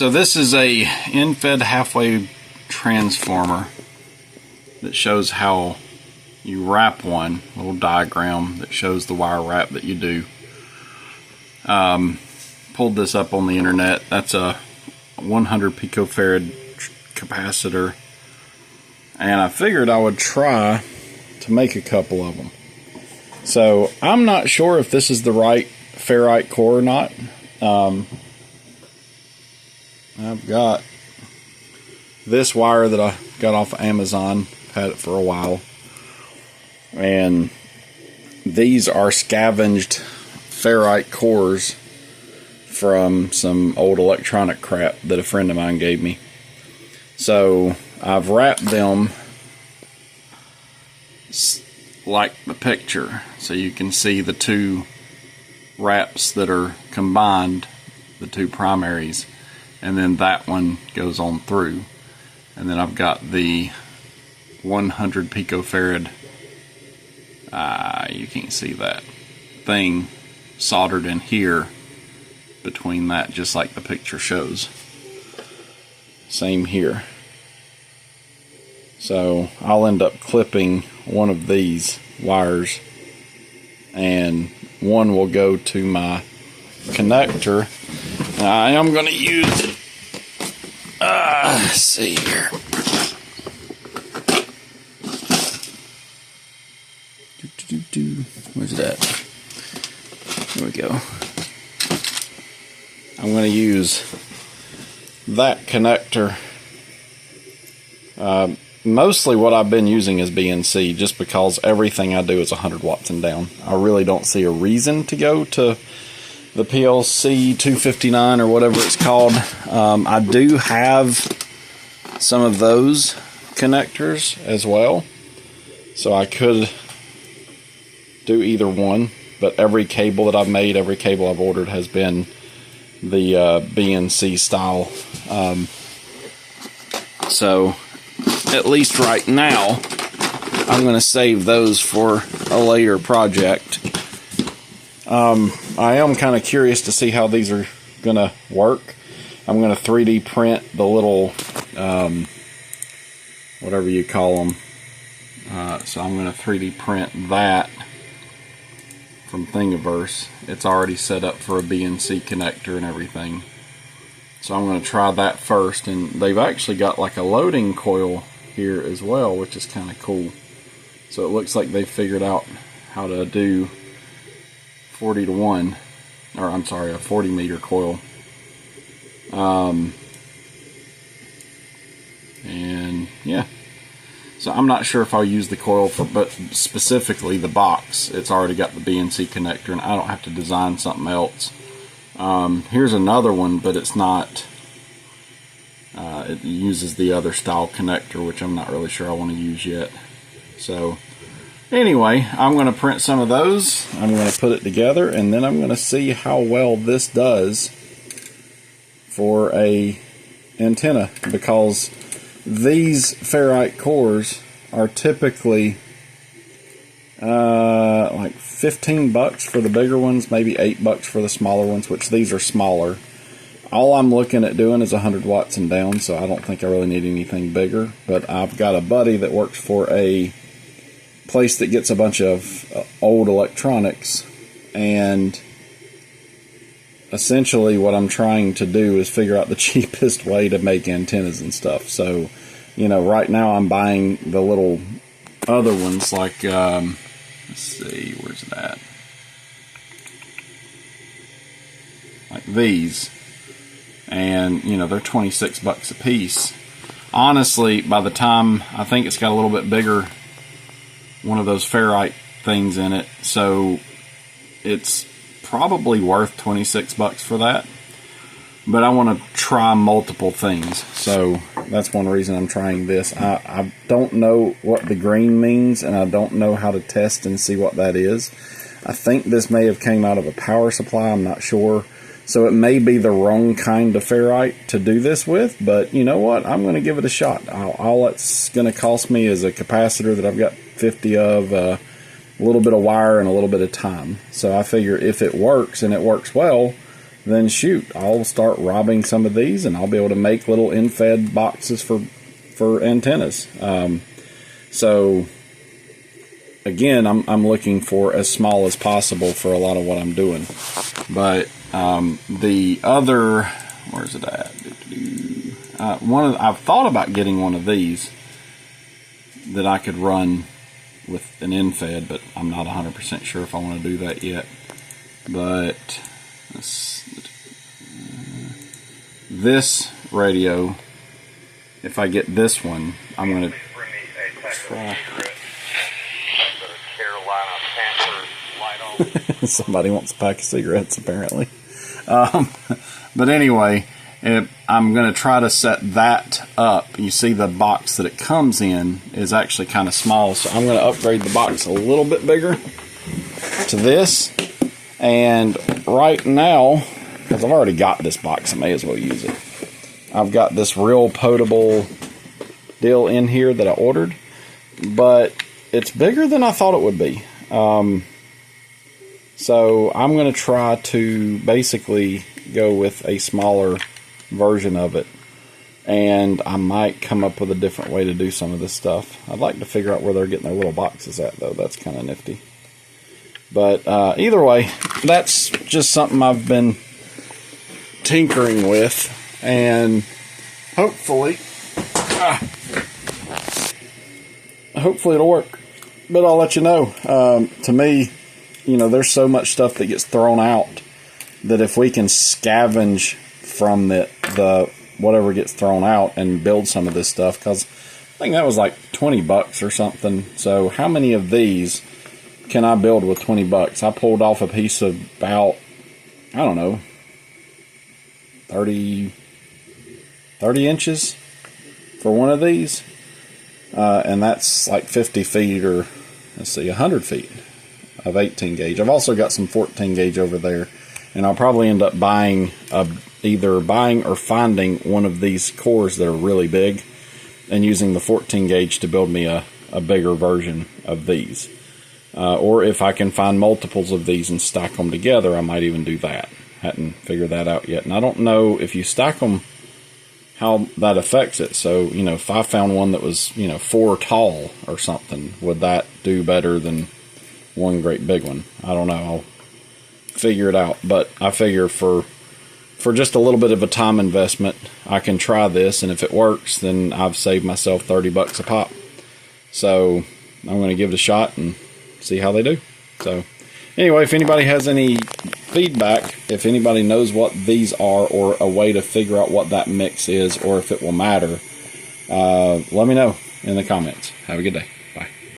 So this is a end-fed halfway transformer that shows how you wrap one, a little diagram that shows the wire wrap that you do. Pulled this up on the internet. That's a 100 picofarad capacitor, and I figured I would try to make a couple of them. So I'm not sure if this is the right ferrite core or not. I've got this wire that I got off of Amazon, had it for a while, and these are scavenged ferrite cores from some old electronic crap that a friend of mine gave me. So I've wrapped them like the picture, so you can see the two wraps that are combined, the two primaries, and then that one goes on through. And then I've got the 100 picofarad, you can't see that thing, soldered in here between that, just like the picture shows. Same here. So I'll end up clipping one of these wires, and one will go to my connector. I am going to use it. Let's see here. Where's it at? There we go. I'm going to use that connector. Mostly what I've been using is BNC, just because everything I do is 100 watts and down. I really don't see a reason to go to the PLC 259 or whatever it's called. I do have some of those connectors as well, so I could do either one, but every cable that I've made, every cable I've ordered has been the BNC style. So at least right now I'm going to save those for a later project. I am kind of curious to see how these are going to work. I'm going to 3D print the little whatever you call them. So I'm going to 3D print that from Thingiverse. It's already set up for a BNC connector and everything. So I'm going to try that first, and they've actually got like a loading coil here as well, which is kind of cool. So it looks like they figured out how to do 40 to 1, or I'm sorry, a 40 meter coil. And yeah, so I'm not sure if I'll use the coil for, but specifically the box, it's already got the BNC connector, and I don't have to design something else. Here's another one, but it's not, it uses the other style connector, which I'm not really sure I want to use yet. So anyway, I'm going to print some of those, I'm going to put it together, and then I'm going to see how well this does for a antenna, because these ferrite cores are typically like $15 for the bigger ones, maybe $8 for the smaller ones, which these are smaller. All I'm looking at doing is 100 watts and down, so I don't think I really need anything bigger. But I've got a buddy that works for a place that gets a bunch of old electronics, and essentially what I'm trying to do is figure out the cheapest way to make antennas and stuff. So, you know, right now I'm buying the little other ones, like let's see, where's that? Like these, and you know, they're $26 a piece. Honestly, by the time, I think it's got a little bit bigger, one of those ferrite things in it, so it's probably worth $26 for that. But I want to try multiple things, so that's one reason I'm trying this. I don't know what the green means, and I don't know how to test and see what that is. I think this may have came out of a power supply, I'm not sure. So it may be the wrong kind of ferrite to do this with, but you know what? I'm going to give it a shot. All it's going to cost me is a capacitor that I've got 50 of, a little bit of wire, and a little bit of time. So I figure if it works, and it works well, then shoot, I'll start robbing some of these, and I'll be able to make little in-fed boxes for antennas. So again, I'm looking for as small as possible for a lot of what I'm doing. But the other, where's it at? I've thought about getting one of these that I could run with an in-fed, but I'm not 100% sure if I want to do that yet. But this radio, if I get this one, I'm going to try. Somebody wants a pack of cigarettes, apparently. But anyway, I'm going to try to set that up. You see the box that it comes in is actually kind of small, so I'm going to upgrade the box a little bit bigger to this. And right now, because I've already got this box, I may as well use it. I've got this real potable deal in here that I ordered, but it's bigger than I thought it would be. So I'm going to try to basically go with a smaller version of it, and I might come up with a different way to do some of this stuff. I'd like to figure out where they're getting their little boxes at, though. That's kind of nifty. But either way, that's just something I've been tinkering with, and hopefully it'll work. But I'll let you know. To me, you know, there's so much stuff that gets thrown out that if we can scavenge from the whatever gets thrown out and build some of this stuff, because I think that was like 20 bucks or something. So how many of these can I build with 20 bucks? I pulled off a piece of about, I don't know, 30 inches for one of these. And that's like 50 feet or, let's see, 100 feet of 18 gauge. I've also got some 14 gauge over there, and I'll probably end up buying either buying or finding one of these cores that are really big and using the 14 gauge to build me a bigger version of these. Or if I can find multiples of these and stack them together, I might even do that. Hadn't figured that out yet. And I don't know if you stack them, how that affects it. So, you know, if I found one that was, you know, 4 tall or something, would that do better than one great big one? I don't know. I'll figure it out. But I figure for just a little bit of a time investment, I can try this, and if it works, then I've saved myself 30 bucks a pop. So I'm going to give it a shot and see how they do. So anyway, if anybody has any feedback, if anybody knows what these are or a way to figure out what that mix is or if it will matter, let me know in the comments. Have a good day.